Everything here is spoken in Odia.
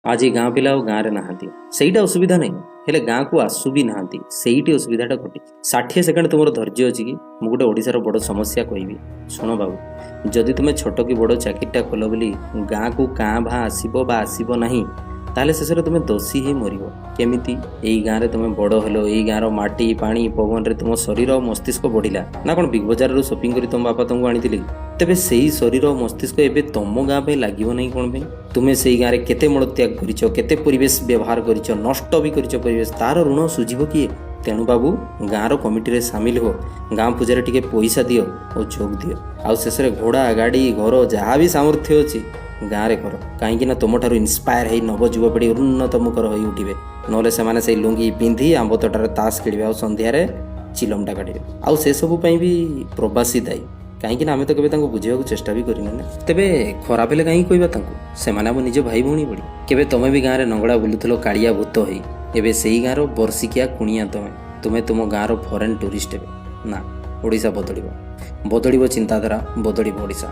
आज ये गाँ पिला गाँव में नहांती ସେଇଟା ଅସୁବିଧା ନାହିଁ ହେଲେ ଗାଁକୁ ଆସୁ ବି ନାହାନ୍ତି ସେଇଠି ଅସୁବିଧାଟା ଘଟିଛି। 60 ସେକେଣ୍ଡ ତୁମର ଧୈର୍ଯ୍ୟ ଅଛି କି? ମୁଁ ଗୋଟେ ଓଡ଼ିଶାର ବଡ଼ ସମସ୍ୟା କହିବି, ଶୁଣ ବାବୁ। ଯଦି ତୁମେ ଛୋଟ କି ବଡ଼ ଚାକିରିଟା କଲ ବୋଲି ଗାଁକୁ କାଁ ଭାଁ ଆସିବ ବା ଆସିବ ନାହିଁ, ତାହେଲେ ଶେଷରେ ତୁମେ ଦୋଷୀ ହେଇ ମରିବ। କେମିତି? ଏଇ ଗାଁରେ ତୁମେ ବଡ଼ ହେଲ, ଏଇ ଗାଁର ମାଟି ପାଣି ପବନରେ ତୁମ ଶରୀର ଆଉ ମସ୍ତିଷ୍କ ବଢ଼ିଲା ନା କ'ଣ? ବିଗ୍ ବଜାରରୁ ସପିଂ କରି ତୁମ ବାପା ତୁମକୁ ଆଣିଥିଲେ କି? ତେବେ ସେଇ ଶରୀର ଓ ମସ୍ତିଷ୍କ ଏବେ ତମ ଗାଁ ପାଇଁ ଲାଗିବ ନାହିଁ କ'ଣ ପାଇଁ? ତୁମେ ସେଇ ଗାଁରେ କେତେ ମଳତ୍ୟାଗ କରିଛ, କେତେ ପରିବେଶ ବ୍ୟବହାର କରିଛ, ନଷ୍ଟ ବି କରିଛ ପରିବେଶ, ତାର ଋଣ ସୁଝିବ କିଏ? ତେଣୁ ବାବୁ, ଗାଁର କମିଟିରେ ସାମିଲ ହୁଅ, ଗାଁ ପୂଜାରେ ଟିକେ ପଇସା ଦିଅ ଓ ଯୋଗ ଦିଅ, ଆଉ ଶେଷରେ ଘୋଡ଼ା ଗାଡ଼ି ଘର ଯାହା ବି ସାମର୍ଥ୍ୟ ଅଛି ଗାଁରେ କର। କାହିଁକି ନା ତୁମଠାରୁ ଇନ୍ସପାୟାର ହେଇ ନବଯୁବପିଢ଼ି ଉନ୍ନତମୁଖର ହୋଇ ଉଠିବେ। ନହେଲେ ସେମାନେ ସେଇ ଲୁଙ୍ଗି ପିନ୍ଧି ଆମ୍ବ ତୋଟାରେ ତାସ ଖେଳିବେ ଆଉ ସନ୍ଧ୍ୟାରେ ଚିଲମଟା କାଟିବେ। ଆଉ ସେସବୁ ପାଇଁ ବି ପ୍ରବାସୀ ଦାୟୀ, କାହିଁକି ନା ଆମେ ତ କେବେ ତାଙ୍କୁ ବୁଝିବାକୁ ଚେଷ୍ଟା ବି କରିନେ ନା। ତେବେ ଖରାପ ହେଲେ କାହିଁକି କହିବା ତାଙ୍କୁ? ସେମାନେ ଆମ ନିଜ ଭାଇ ଭଉଣୀ ଭଳି। କେବେ ତମେ ବି ଗାଁରେ ନଙ୍ଗଳା ବୁଲୁଥିଲ କାଳିଆ ଭୂତ ହେଇ, ଏବେ ସେଇ ଗାଁର ବର୍ଷିକିଆ କୁଣିଆ ତୁମେ ତୁମ ଗାଁର ଫରେନ୍ ଟୁରିଷ୍ଟ ହେବେ। ନା, ଓଡ଼ିଶା ବଦଳିବ, ବଦଳିବ ଚିନ୍ତାଧାରା, ବଦଳିବ ଓଡ଼ିଶା।